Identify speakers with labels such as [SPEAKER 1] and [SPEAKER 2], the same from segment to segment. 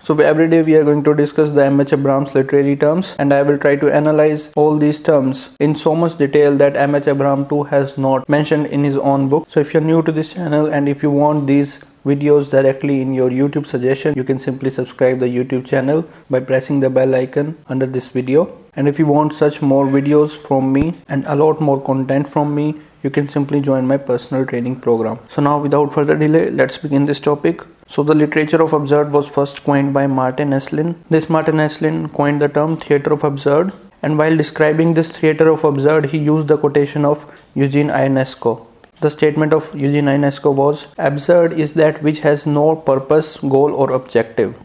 [SPEAKER 1] So every day we are going to discuss the M.H. Abrams literary terms, and I will try to analyze all these terms in so much detail that M.H. Abrams too has not mentioned in his own book. So if you're new to this channel and if you want these videos directly in your YouTube suggestion, you can simply subscribe the YouTube channel by pressing the bell icon under this video. And if you want such more videos from me and a lot more content from me, you can simply join my personal training program. So now without further delay, let's begin this topic. So the literature of absurd was first coined by Martin Esslin. This Martin Esslin coined the term theater of absurd, and while describing this theater of absurd, he used the quotation of Eugene Ionesco. The statement of Eugene Ionesco was, "Absurd is that which has no purpose, goal or objective."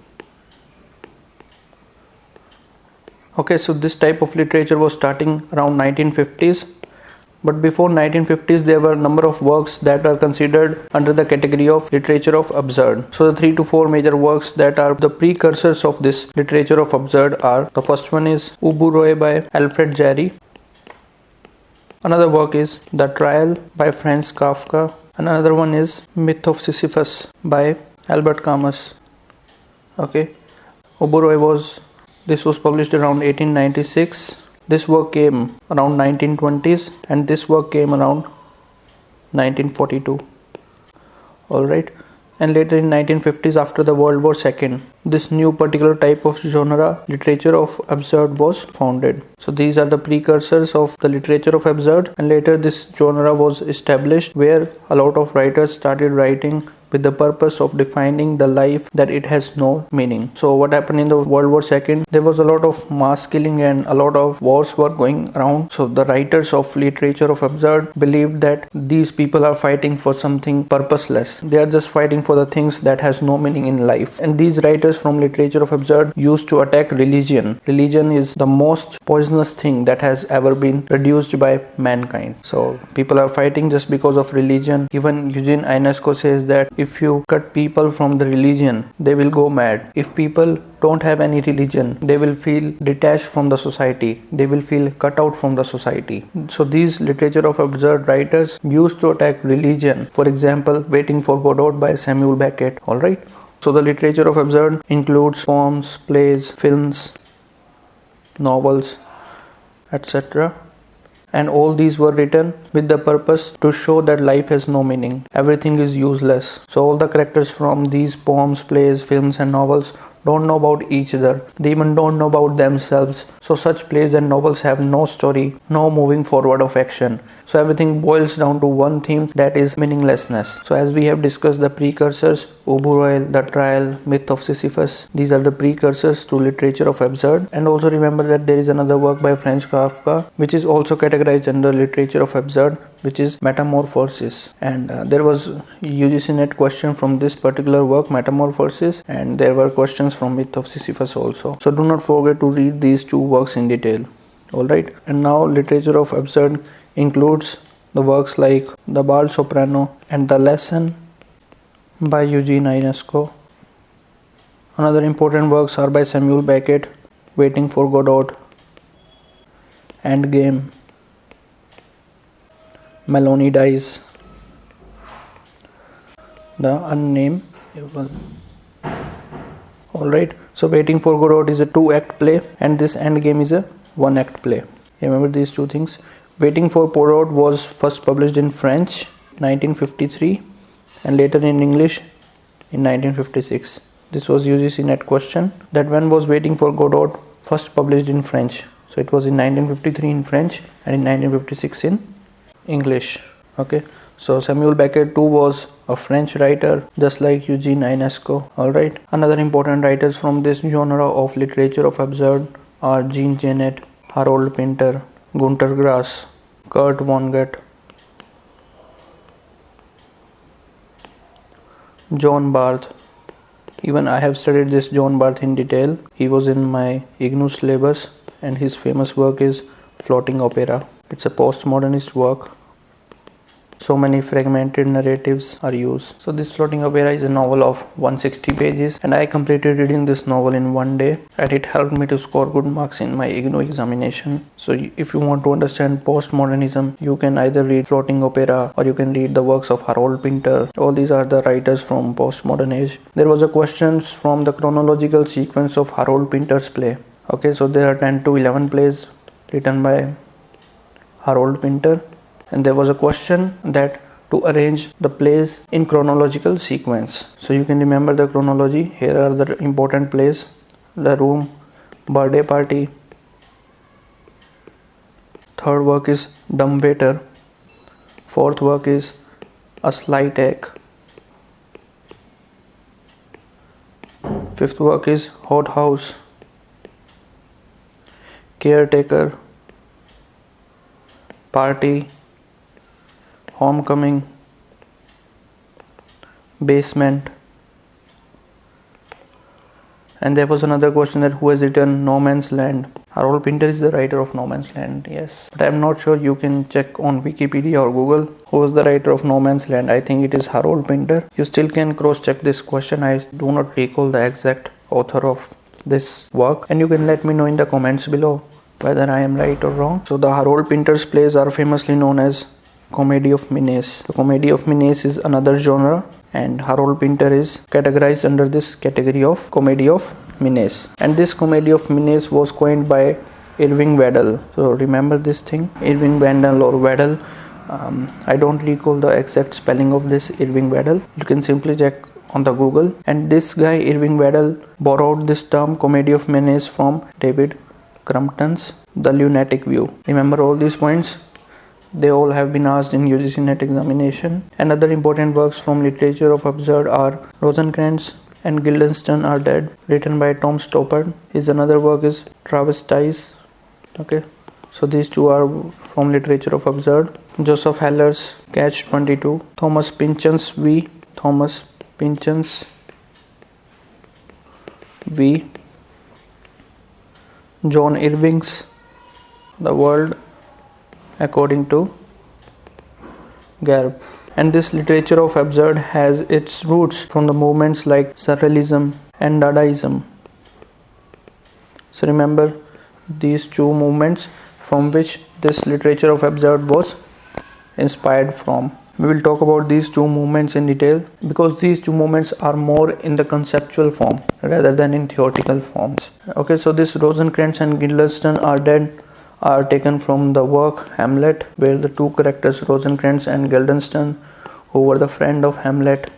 [SPEAKER 1] Okay, so this type of literature was starting around 1950s. But before 1950s, there were a number of works that are considered under the category of literature of absurd. So the 3 to 4 major works that are the precursors of this literature of absurd are, the first one is Ubu-Roi by Alfred Jarry. Another work is The Trial by Franz Kafka. Another one is Myth of Sisyphus by Albert Camus. Okay, Ubu-Roi this was published around 1896. This work came around 1920s and this work came around 1942. Alright, and later in 1950s, after the World War II, this new particular type of genre, literature of absurd, was founded. So these are the precursors of the literature of absurd, and later this genre was established where a lot of writers started writing with the purpose of defining the life that it has no meaning. So what happened in the World War II? There was a lot of mass killing and a lot of wars were going around. So the writers of literature of absurd believed that these people are fighting for something purposeless. They are just fighting for the things that has no meaning in life. And these writers from literature of absurd used to attack religion. Religion is the most poisonous thing that has ever been produced by mankind. So people are fighting just because of religion. Even Eugene Ionesco says that if you cut people from the religion, they will go mad. If people don't have any religion, they will feel detached from the society. They will feel cut out from the society. So these literature of absurd writers used to attack religion. For example, Waiting for Godot by Samuel Beckett. Alright. So the literature of absurd includes poems, plays, films, novels, etc. And all these were written with the purpose to show that life has no meaning. Everything is useless. So all the characters from these poems, plays, films and novels don't know about each other. They even don't know about themselves. So such plays and novels have no story, no moving forward of action. So everything boils down to one theme, that is meaninglessness. So as we have discussed the precursors, Ubu-Roi, The Trial, Myth of Sisyphus, these are the precursors to literature of absurd. And also remember that there is another work by Franz Kafka which is also categorized under literature of absurd, which is Metamorphosis. And there was UGC net question from this particular work, Metamorphosis, and there were questions from Myth of Sisyphus also. So do not forget to read these two works in detail. Alright, and now literature of absurd includes the works like The Bald Soprano and The Lesson by Eugene Ionesco. Another important works are by Samuel Beckett, Waiting for Godot, Endgame, Maloney Dies, The Unnameable. Alright, so Waiting for Godot is a 2-act play and this Endgame is a 1-act play. Remember these two things. Waiting for Godot was first published in French 1953 and later in English in 1956. This was UGC net question, that when was Waiting for Godot first published in French. So it was in 1953 in French and in 1956 in English. Okay, so Samuel Beckett too was a French writer just like Eugene Ionesco. Alright, another important writers from this genre of literature of absurd are Jean Genet, Harold Pinter, Gunter Grass, Kurt Vonnegut, John Barth. Even I have studied this John Barth in detail. He was in my IGNOU syllabus and his famous work is Floating Opera. It's a postmodernist work. so many fragmented narratives are used. So this floating opera is a novel of 160 pages, and I completed reading this novel in one day, and it helped me to score good marks in my IGNOU examination. So if you want to understand postmodernism, you can either read floating opera or you can read the works of Harold Pinter. All these are the writers from postmodern age. There was a question from the chronological sequence of Harold Pinter's play. Okay, so there are 10 to 11 plays written by Harold Pinter, and there was a question that to arrange the plays in chronological sequence. So you can remember the chronology. Here are the important plays: The Room, Birthday Party. Third work is Dumb Waiter. Fourth work is A Slight Ache. Fifth work is Hot House, Caretaker, Party, Homecoming, Basement. And there was another question that who has written No Man's Land. Harold Pinter is the writer of No Man's Land, yes. But I am not sure. You can check on Wikipedia or Google who is the writer of No Man's Land. I think it is Harold Pinter. You still can cross check this question. I do not recall the exact author of this work, and you can let me know in the comments below whether I am right or wrong. So the Harold Pinter's plays are famously known as Comedy of Menace. The Comedy of Menace is another genre, and Harold Pinter is categorized under this category of Comedy of Menace. And this Comedy of Menace was coined by Irving Waddell. So remember this thing, Irving Waddell or Waddell. I don't recall the exact spelling of this Irving Waddell. You can simply check on the Google. And this guy Irving Waddell borrowed this term Comedy of Menace from David Crumpton's The Lunatic View. Remember all these points? They all have been asked in UGC NET examination. And other important works from literature of absurd are Rosencrantz and Guildenstern Are Dead, written by Tom Stoppard. His another work is Travestize. Okay, so these two are from literature of absurd. Joseph Heller's Catch-22, Thomas Pynchon's V, John Irving's The World According to Garb. And this literature of absurd has its roots from the movements like Surrealism and Dadaism. So remember these two movements from which this literature of absurd was inspired from. We will talk about these two movements in detail because these two movements are more in the conceptual form rather than in theoretical forms. Okay, so this Rosencrantz and Guildenstern Are Dead are taken from the work Hamlet, where the two characters Rosencrantz and Guildenstern, who were the friend of Hamlet.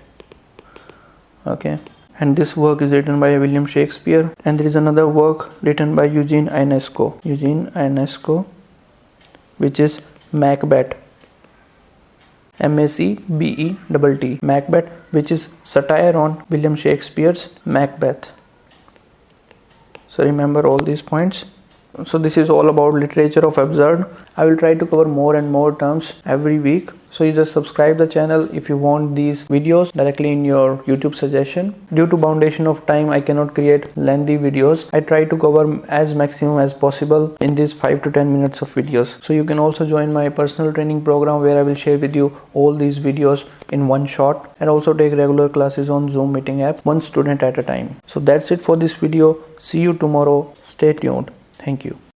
[SPEAKER 1] Okay, and this work is written by William Shakespeare. And there is another work written by Eugene Ionesco, which is Macbeth, Macbeth, Macbeth, which is satire on William Shakespeare's Macbeth. So remember all these points. So this is all about literature of absurd. I will try to cover more and more terms every week. So you just subscribe the channel if you want these videos directly in your YouTube suggestion. Due to boundation of time, I cannot create lengthy videos. I try to cover as maximum as possible in these 5 to 10 minutes of videos. So you can also join my personal training program where I will share with you all these videos in one shot, and also take regular classes on Zoom meeting app, one student at a time. So that's it for this video. See you tomorrow. Stay tuned. Thank you.